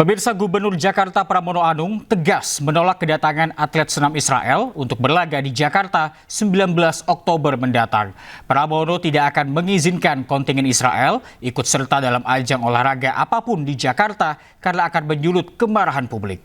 Pemirsa, Gubernur Jakarta Pramono Anung tegas menolak kedatangan atlet senam Israel untuk berlaga di Jakarta 19 Oktober mendatang. Pramono tidak akan mengizinkan kontingen Israel ikut serta dalam ajang olahraga apapun di Jakarta karena akan menyulut kemarahan publik.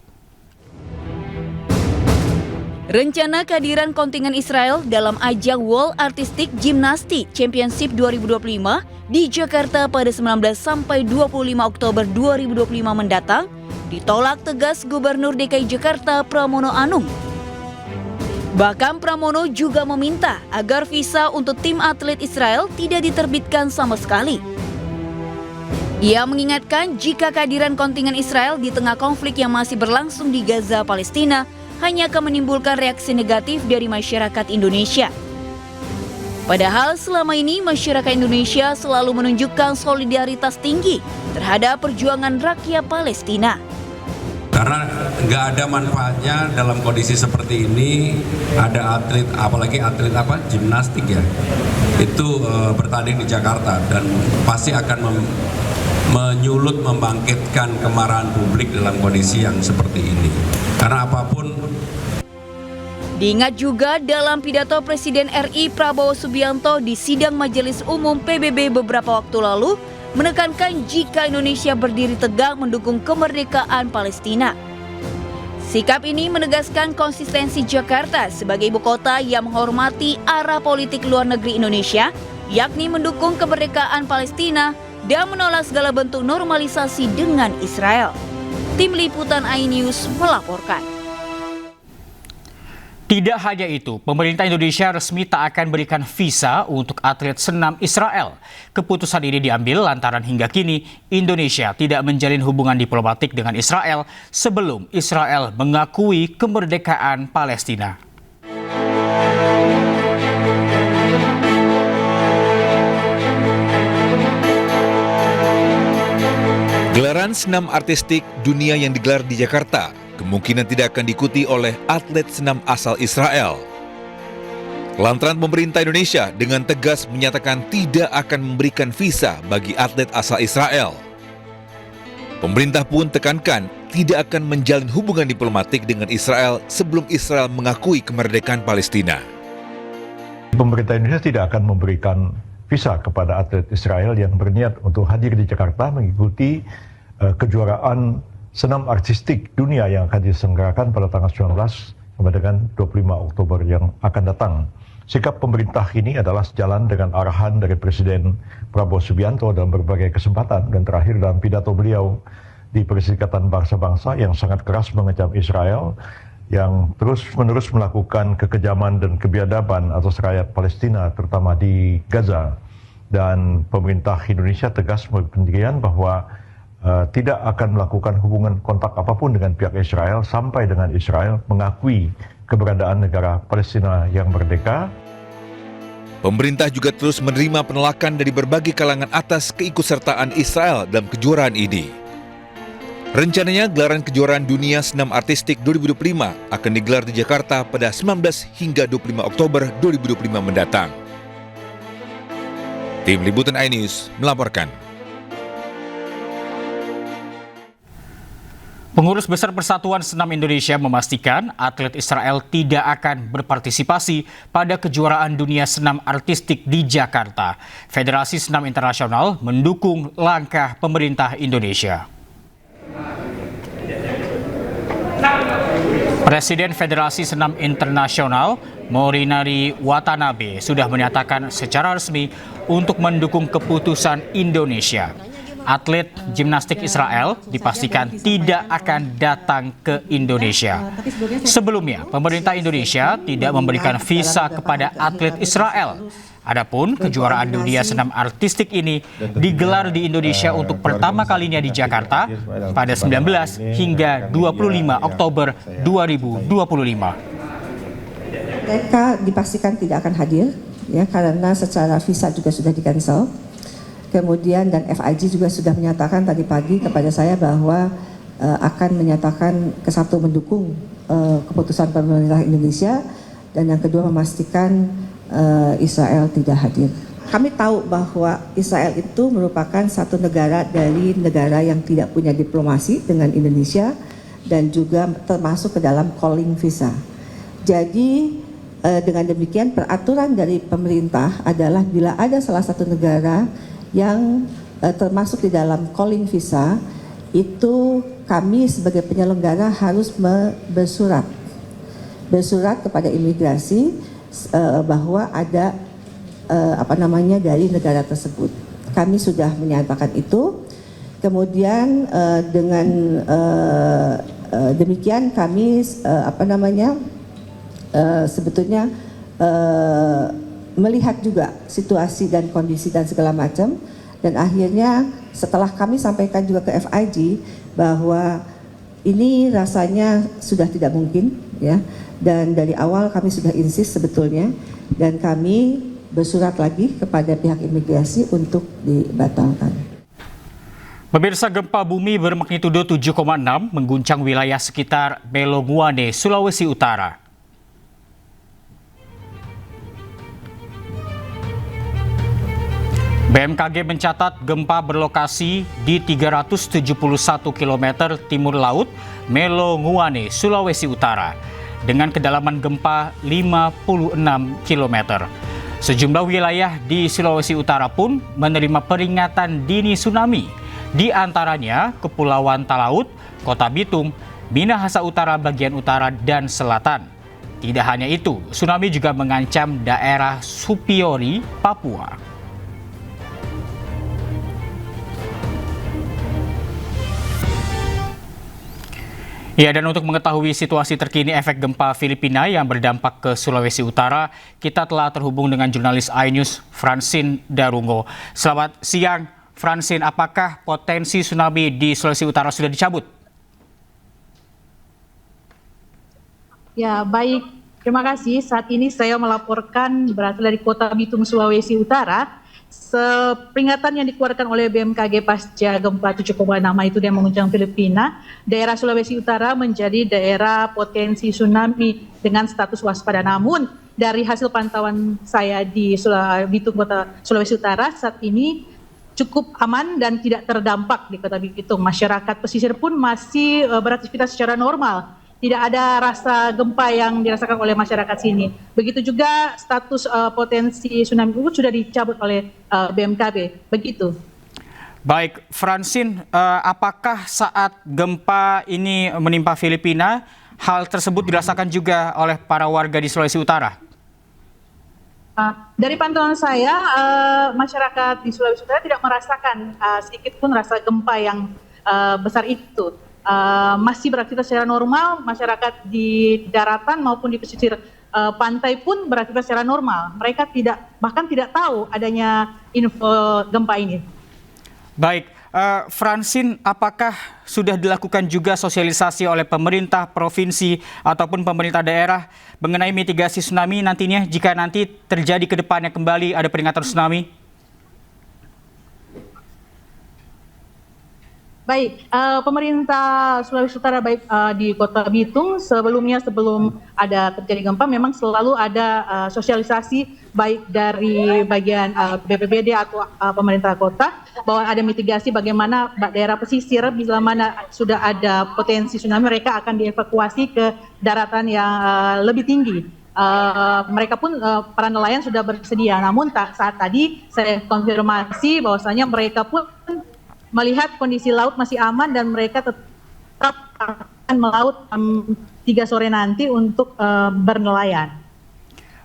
Rencana kehadiran kontingen Israel dalam ajang World Artistic Gymnastics Championship 2025 di Jakarta pada 19 sampai 25 Oktober 2025 mendatang ditolak tegas Gubernur DKI Jakarta Pramono Anung. Bahkan Pramono juga meminta agar visa untuk tim atlet Israel tidak diterbitkan sama sekali. Ia mengingatkan jika kehadiran kontingen Israel di tengah konflik yang masih berlangsung di Gaza, Palestina hanya akan menimbulkan reaksi negatif dari masyarakat Indonesia. Padahal selama ini masyarakat Indonesia selalu menunjukkan solidaritas tinggi terhadap perjuangan rakyat Palestina. Karena nggak ada manfaatnya dalam kondisi seperti ini ada atlet, apalagi atlet gimnastik ya, itu bertanding di Jakarta dan pasti akan menyulut, membangkitkan kemarahan publik dalam kondisi yang seperti ini. Karena apapun. Diingat juga dalam pidato Presiden RI Prabowo Subianto di sidang Majelis Umum PBB beberapa waktu lalu menekankan jika Indonesia berdiri tegak mendukung kemerdekaan Palestina. Sikap ini menegaskan konsistensi Jakarta sebagai ibu kota yang menghormati arah politik luar negeri Indonesia, yakni mendukung kemerdekaan Palestina dan menolak segala bentuk normalisasi dengan Israel. Tim Liputan iNews melaporkan. Tidak hanya itu, pemerintah Indonesia resmi tak akan berikan visa untuk atlet senam Israel. Keputusan ini diambil lantaran hingga kini Indonesia tidak menjalin hubungan diplomatik dengan Israel sebelum Israel mengakui kemerdekaan Palestina. Gelaran senam artistik dunia yang digelar di Jakarta kemungkinan tidak akan diikuti oleh atlet senam asal Israel. Lantaran pemerintah Indonesia dengan tegas menyatakan tidak akan memberikan visa bagi atlet asal Israel. Pemerintah pun tekankan tidak akan menjalin hubungan diplomatik dengan Israel sebelum Israel mengakui kemerdekaan Palestina. Pemerintah Indonesia tidak akan memberikan visa kepada atlet Israel yang berniat untuk hadir di Jakarta mengikuti kejuaraan senam artistik dunia yang akan diselenggarakan pada tanggal 19 sampai dengan 25 Oktober yang akan datang. Sikap pemerintah ini adalah sejalan dengan arahan dari Presiden Prabowo Subianto dalam berbagai kesempatan dan terakhir dalam pidato beliau di Perserikatan Bangsa-Bangsa yang sangat keras mengecam Israel yang terus-menerus melakukan kekejaman dan kebiadaban atas rakyat Palestina terutama di Gaza. Dan pemerintah Indonesia tegas berpendirian bahwa tidak akan melakukan hubungan kontak apapun dengan pihak Israel sampai dengan Israel mengakui keberadaan negara Palestina yang merdeka. Pemerintah juga terus menerima penolakan dari berbagai kalangan atas keikutsertaan Israel dalam kejuaraan ini. Rencananya gelaran kejuaraan dunia senam artistik 2025 akan digelar di Jakarta pada 19 hingga 25 Oktober 2025 mendatang. Tim Liputan iNews melaporkan. Pengurus Besar Persatuan Senam Indonesia memastikan atlet Israel tidak akan berpartisipasi pada kejuaraan dunia senam artistik di Jakarta. Federasi Senam Internasional mendukung langkah pemerintah Indonesia. Presiden Federasi Senam Internasional, Morinari Watanabe, sudah menyatakan secara resmi untuk mendukung keputusan Indonesia. Atlet gimnastik Israel dipastikan tidak akan datang ke Indonesia. Sebelumnya, pemerintah Indonesia tidak memberikan visa kepada atlet Israel. Adapun kejuaraan dunia senam artistik ini digelar di Indonesia untuk pertama kalinya di Jakarta pada 19 hingga 25 Oktober 2025. Mereka dipastikan tidak akan hadir ya karena secara visa juga sudah di-cancel. Kemudian dan FIG juga sudah menyatakan tadi pagi kepada saya bahwa akan menyatakan satu mendukung keputusan pemerintah Indonesia dan yang kedua memastikan Israel tidak hadir. kami tahu bahwa Israel itu merupakan satu negara dari negara yang tidak punya diplomasi dengan Indonesia dan juga termasuk ke dalam calling visa. Jadi dengan demikian peraturan dari pemerintah adalah bila ada salah satu negara yang termasuk di dalam calling visa, itu kami sebagai penyelenggara harus bersurat kepada imigrasi bahwa ada dari negara tersebut. Kami sudah menyatakan itu. Kemudian dengan demikian kami sebetulnya melihat juga situasi dan kondisi dan segala macam, dan akhirnya setelah kami sampaikan juga ke FIG bahwa ini rasanya sudah tidak mungkin, ya, dan dari awal kami sudah insist sebetulnya, dan kami bersurat lagi kepada pihak imigrasi untuk dibatalkan. Pemirsa, gempa bumi bermagnitudo 7,6 mengguncang wilayah sekitar Belonguane, Sulawesi Utara. BMKG mencatat gempa berlokasi di 371 km timur laut Belonguane, Sulawesi Utara, dengan kedalaman gempa 56 km. Sejumlah wilayah di Sulawesi Utara pun menerima peringatan dini tsunami, di antaranya Kepulauan Talaut, Kota Bitung, Minahasa Utara bagian utara dan selatan. Tidak hanya itu, tsunami juga mengancam daerah Supiori, Papua. Ya, dan untuk mengetahui situasi terkini efek gempa Filipina yang berdampak ke Sulawesi Utara, kita telah terhubung dengan jurnalis iNews Francine Darungo. Selamat siang, Francine. Apakah potensi tsunami di Sulawesi Utara sudah dicabut? Ya, baik. Terima kasih. Saat ini saya melaporkan berasal dari Kota Bitung, Sulawesi Utara. Peringatan yang dikeluarkan oleh BMKG pasca gempa 7,6 itu yang mengguncang Filipina, daerah Sulawesi Utara menjadi daerah potensi tsunami dengan status waspada. Namun dari hasil pantauan saya di Bitung, Kota Sulawesi Utara, saat ini cukup aman dan tidak terdampak di Kota Bitung. Masyarakat pesisir pun masih beraktivitas secara normal. Tidak ada rasa gempa yang dirasakan oleh masyarakat sini. Begitu juga status potensi tsunami itu sudah dicabut oleh BMKG. Begitu. Baik, Francine, apakah saat gempa ini menimpa Filipina, hal tersebut dirasakan juga oleh para warga di Sulawesi Utara? Dari pantauan saya, masyarakat di Sulawesi Utara tidak merasakan sedikit pun rasa gempa yang besar itu. Masih beraktivitas secara normal, masyarakat di daratan maupun di pesisir pantai pun beraktivitas secara normal. Mereka bahkan tidak tahu adanya info gempa ini. Baik, Francine, apakah sudah dilakukan juga sosialisasi oleh pemerintah provinsi ataupun pemerintah daerah mengenai mitigasi tsunami nantinya jika nanti terjadi ke depannya kembali ada peringatan tsunami? Baik, pemerintah Sulawesi Utara baik di Kota Bitung sebelum ada terjadi gempa memang selalu ada sosialisasi baik dari bagian BPBD atau pemerintah kota bahwa ada mitigasi bagaimana daerah pesisir bila mana sudah ada potensi tsunami mereka akan dievakuasi ke daratan yang lebih tinggi. Mereka pun para nelayan sudah bersedia, namun saat tadi saya konfirmasi bahwasanya mereka pun melihat kondisi laut masih aman dan mereka tetap akan melaut 3 sore nanti untuk bernelayan.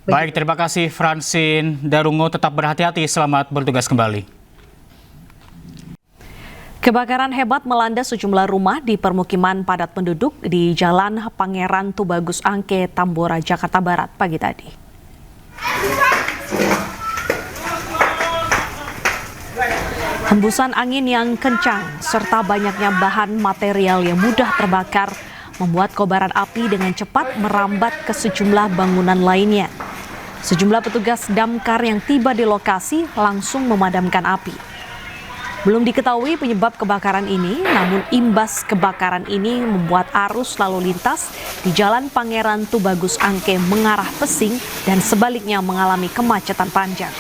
Baik, terima kasih Francine Darungo. Tetap berhati-hati, selamat bertugas kembali. Kebakaran hebat melanda sejumlah rumah di permukiman padat penduduk di Jalan Pangeran Tubagus Angke, Tambora, Jakarta Barat pagi tadi. Hembusan angin yang kencang serta banyaknya bahan material yang mudah terbakar membuat kobaran api dengan cepat merambat ke sejumlah bangunan lainnya. Sejumlah petugas damkar yang tiba di lokasi langsung memadamkan api. Belum diketahui penyebab kebakaran ini, namun imbas kebakaran ini membuat arus lalu lintas di Jalan Pangeran Tubagus Angke mengarah Pesing dan sebaliknya mengalami kemacetan panjang.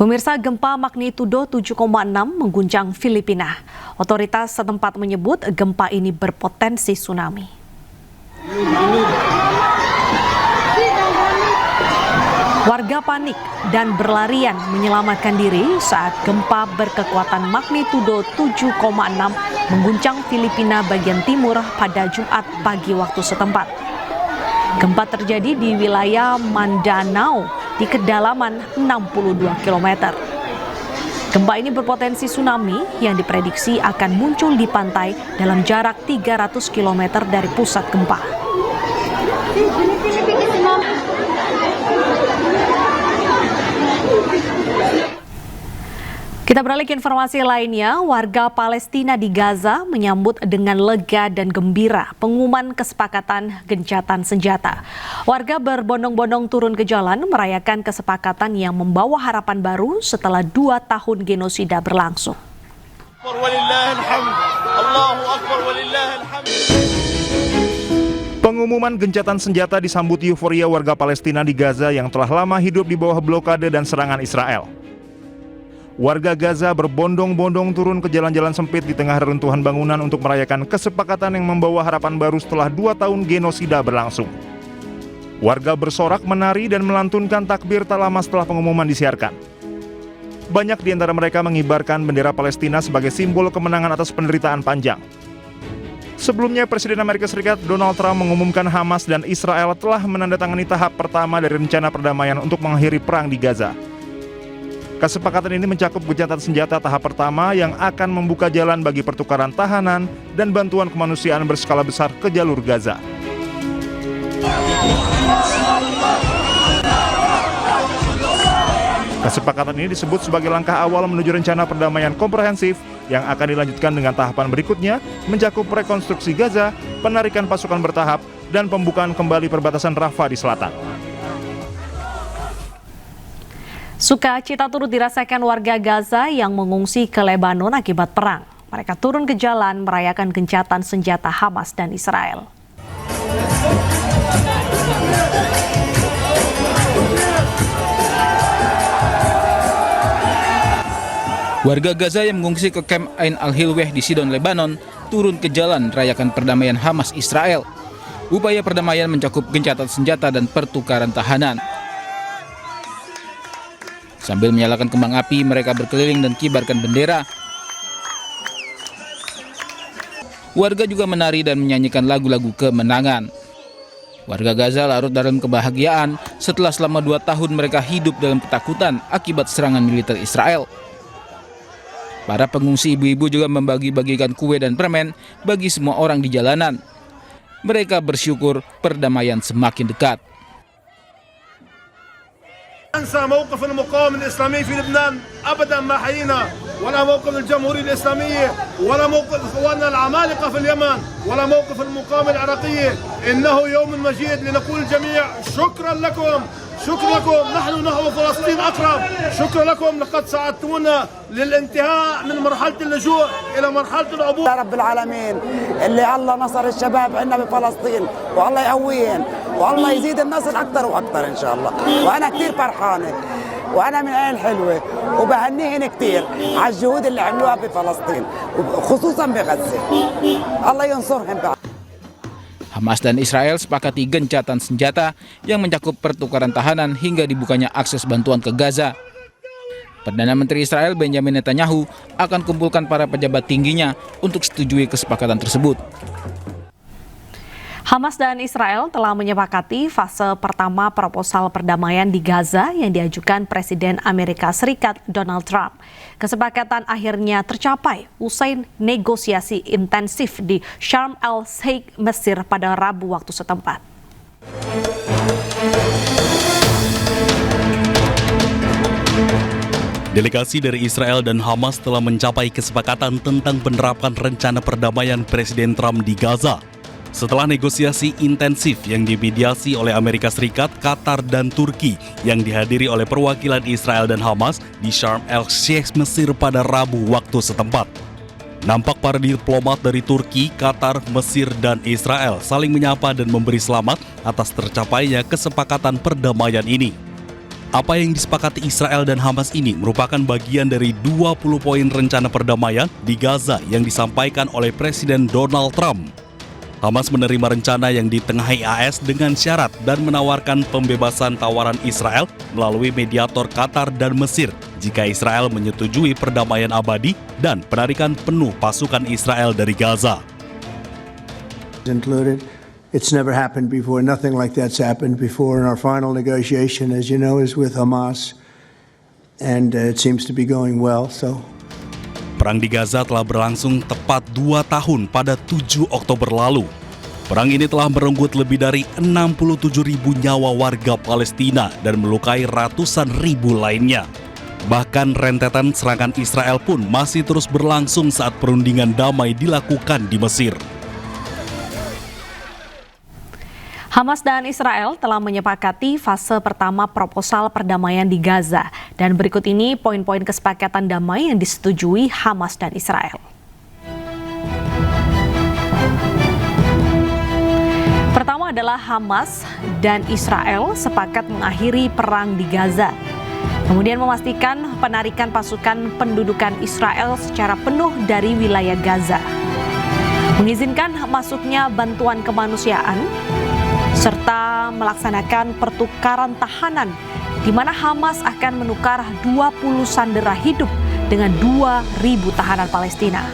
Pemirsa, gempa magnitudo 7,6 mengguncang Filipina. Otoritas setempat menyebut gempa ini berpotensi tsunami. Warga panik dan berlarian menyelamatkan diri saat gempa berkekuatan magnitudo 7,6 mengguncang Filipina bagian timur pada Jumat pagi waktu setempat. Gempa terjadi di wilayah Mindanao di kedalaman 62 km. Gempa ini berpotensi tsunami yang diprediksi akan muncul di pantai dalam jarak 300 km dari pusat gempa. Kita beralih ke informasi lainnya, warga Palestina di Gaza menyambut dengan lega dan gembira pengumuman kesepakatan gencatan senjata. Warga berbondong-bondong turun ke jalan merayakan kesepakatan yang membawa harapan baru setelah 2 tahun genosida berlangsung. Pengumuman gencatan senjata disambut euforia warga Palestina di Gaza yang telah lama hidup di bawah blokade dan serangan Israel. Warga Gaza berbondong-bondong turun ke jalan-jalan sempit di tengah reruntuhan bangunan untuk merayakan kesepakatan yang membawa harapan baru setelah 2 tahun genosida berlangsung. Warga bersorak, menari, dan melantunkan takbir tak lama setelah pengumuman disiarkan. Banyak di antara mereka mengibarkan bendera Palestina sebagai simbol kemenangan atas penderitaan panjang. Sebelumnya, Presiden Amerika Serikat Donald Trump mengumumkan Hamas dan Israel telah menandatangani tahap pertama dari rencana perdamaian untuk mengakhiri perang di Gaza. Kesepakatan ini mencakup gencatan senjata tahap pertama yang akan membuka jalan bagi pertukaran tahanan dan bantuan kemanusiaan berskala besar ke jalur Gaza. Kesepakatan ini disebut sebagai langkah awal menuju rencana perdamaian komprehensif yang akan dilanjutkan dengan tahapan berikutnya, mencakup rekonstruksi Gaza, penarikan pasukan bertahap, dan pembukaan kembali perbatasan Rafah di selatan. Sukacita turut dirasakan warga Gaza yang mengungsi ke Lebanon akibat perang. Mereka turun ke jalan merayakan gencatan senjata Hamas dan Israel. Warga Gaza yang mengungsi ke kamp Ain al-Hilweh di Sidon, Lebanon, turun ke jalan merayakan perdamaian Hamas Israel. Upaya perdamaian mencakup gencatan senjata dan pertukaran tahanan. Sambil menyalakan kembang api, mereka berkeliling dan kibarkan bendera. Warga juga menari dan menyanyikan lagu-lagu kemenangan. Warga Gaza larut dalam kebahagiaan setelah selama 2 tahun mereka hidup dalam ketakutan akibat serangan militer Israel. Para pengungsi ibu-ibu juga membagi-bagikan kue dan permen bagi semua orang di jalanan. Mereka bersyukur perdamaian semakin dekat. أنسى موقف المقاومة الإسلامية في لبنان أبدا ما حيينا ولا موقف الجمهورية الإسلامية ولا موقف إخواننا العمالقة في اليمن ولا موقف المقاومة العراقية. إنه يوم مجيد لنقول الجميع شكرا لكم نحن نحو فلسطين أقرب. شكرا لكم لقد ساعدتونا للانتهاء من مرحلة اللجوء إلى مرحلة العبور. يا رب العالمين اللي الله نصر الشباب عندنا بفلسطين والله يقويهم والله يزيد النصر أكثر وأكثر إن شاء الله. وأنا كثير فرحانة وأنا من عين حلوة وبهنيهن كثير على الجهود اللي عملوها بفلسطين خصوصا بغزة. الله ينصرهم بعد. Hamas dan Israel sepakati gencatan senjata yang mencakup pertukaran tahanan hingga dibukanya akses bantuan ke Gaza. Perdana Menteri Israel Benjamin Netanyahu akan kumpulkan para pejabat tingginya untuk setujui kesepakatan tersebut. Hamas dan Israel telah menyepakati fase pertama proposal perdamaian di Gaza yang diajukan Presiden Amerika Serikat Donald Trump. Kesepakatan akhirnya tercapai usai negosiasi intensif di Sharm el-Sheikh, Mesir pada Rabu waktu setempat. Delegasi dari Israel dan Hamas telah mencapai kesepakatan tentang penerapan rencana perdamaian Presiden Trump di Gaza. Setelah negosiasi intensif yang dimediasi oleh Amerika Serikat, Qatar, dan Turki yang dihadiri oleh perwakilan Israel dan Hamas di Sharm el-Sheikh, Mesir pada Rabu waktu setempat. Nampak para diplomat dari Turki, Qatar, Mesir, dan Israel saling menyapa dan memberi selamat atas tercapainya kesepakatan perdamaian ini. Apa yang disepakati Israel dan Hamas ini merupakan bagian dari 20 poin rencana perdamaian di Gaza yang disampaikan oleh Presiden Donald Trump. Hamas menerima rencana yang ditengahi AS dengan syarat dan menawarkan pembebasan tawaran Israel melalui mediator Qatar dan Mesir jika Israel menyetujui perdamaian abadi dan penarikan penuh pasukan Israel dari Gaza. Included. It's never happened before. Nothing like that's happened before. And our final negotiation, as you know, is with Hamas. And it seems to be going well. Perang di Gaza telah berlangsung tepat 2 tahun pada 7 Oktober lalu. Perang ini telah merenggut lebih dari 67.000 nyawa warga Palestina dan melukai ratusan ribu lainnya. Bahkan rentetan serangan Israel pun masih terus berlangsung saat perundingan damai dilakukan di Mesir. Hamas dan Israel telah menyepakati fase pertama proposal perdamaian di Gaza. Dan berikut ini poin-poin kesepakatan damai yang disetujui Hamas dan Israel. Pertama adalah Hamas dan Israel sepakat mengakhiri perang di Gaza. Kemudian memastikan penarikan pasukan pendudukan Israel secara penuh dari wilayah Gaza. Mengizinkan masuknya bantuan kemanusiaan, serta melaksanakan pertukaran tahanan di mana Hamas akan menukar 20 sandera hidup dengan 2.000 tahanan Palestina.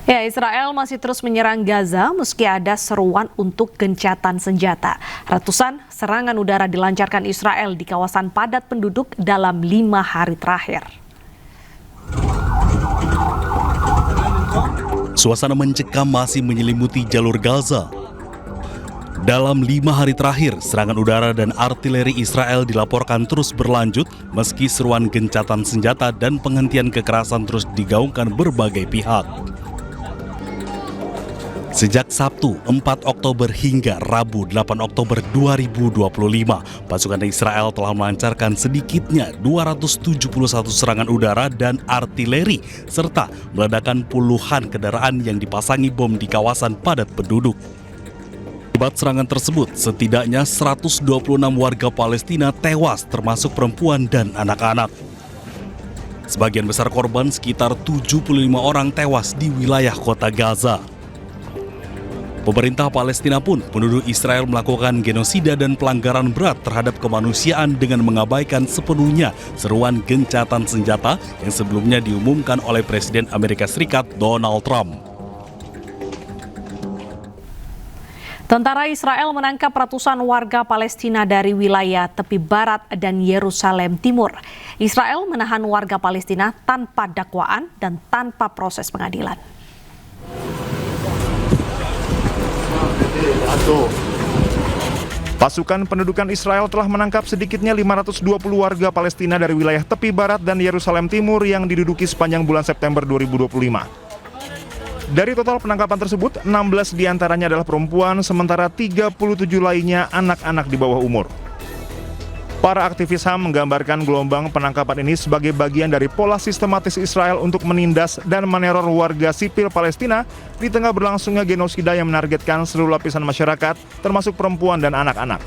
Ya, Israel masih terus menyerang Gaza meski ada seruan untuk gencatan senjata. Ratusan serangan udara dilancarkan Israel di kawasan padat penduduk dalam 5 hari terakhir. Suasana mencekam masih menyelimuti jalur Gaza. Dalam 5 hari terakhir, serangan udara dan artileri Israel dilaporkan terus berlanjut meski seruan gencatan senjata dan penghentian kekerasan terus digaungkan berbagai pihak. Sejak Sabtu 4 Oktober hingga Rabu 8 Oktober 2025, pasukan Israel telah melancarkan sedikitnya 271 serangan udara dan artileri, serta meledakkan puluhan kendaraan yang dipasangi bom di kawasan padat penduduk. Akibat serangan tersebut, setidaknya 126 warga Palestina tewas termasuk perempuan dan anak-anak. Sebagian besar korban, sekitar 75 orang tewas di wilayah kota Gaza. Pemerintah Palestina pun menuduh Israel melakukan genosida dan pelanggaran berat terhadap kemanusiaan dengan mengabaikan sepenuhnya seruan gencatan senjata yang sebelumnya diumumkan oleh Presiden Amerika Serikat Donald Trump. Tentara Israel menangkap ratusan warga Palestina dari wilayah tepi barat dan Yerusalem Timur. Israel menahan warga Palestina tanpa dakwaan dan tanpa proses pengadilan. Pasukan pendudukan Israel telah menangkap sedikitnya 520 warga Palestina dari wilayah tepi barat dan Yerusalem Timur yang diduduki sepanjang bulan September 2025. Dari total penangkapan tersebut, 16 diantaranya adalah perempuan, sementara 37 lainnya anak-anak di bawah umur. Para aktivis HAM menggambarkan gelombang penangkapan ini sebagai bagian dari pola sistematis Israel untuk menindas dan meneror warga sipil Palestina di tengah berlangsungnya genosida yang menargetkan seluruh lapisan masyarakat, termasuk perempuan dan anak-anak.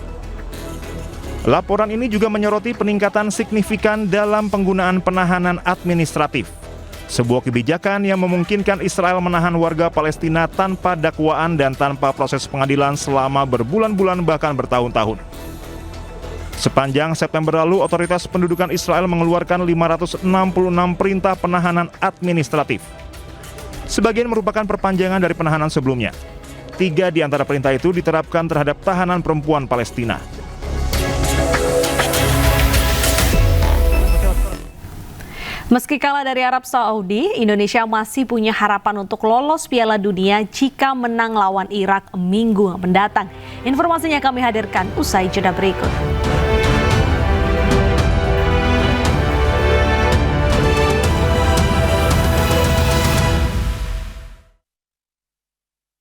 Laporan ini juga menyoroti peningkatan signifikan dalam penggunaan penahanan administratif. Sebuah kebijakan yang memungkinkan Israel menahan warga Palestina tanpa dakwaan dan tanpa proses pengadilan selama berbulan-bulan bahkan bertahun-tahun. Sepanjang September lalu, otoritas pendudukan Israel mengeluarkan 566 perintah penahanan administratif. Sebagian merupakan perpanjangan dari penahanan sebelumnya. 3 di antara perintah itu diterapkan terhadap tahanan perempuan Palestina. Meski kalah dari Arab Saudi, Indonesia masih punya harapan untuk lolos Piala Dunia jika menang lawan Irak minggu mendatang. Informasinya kami hadirkan usai jeda berikut.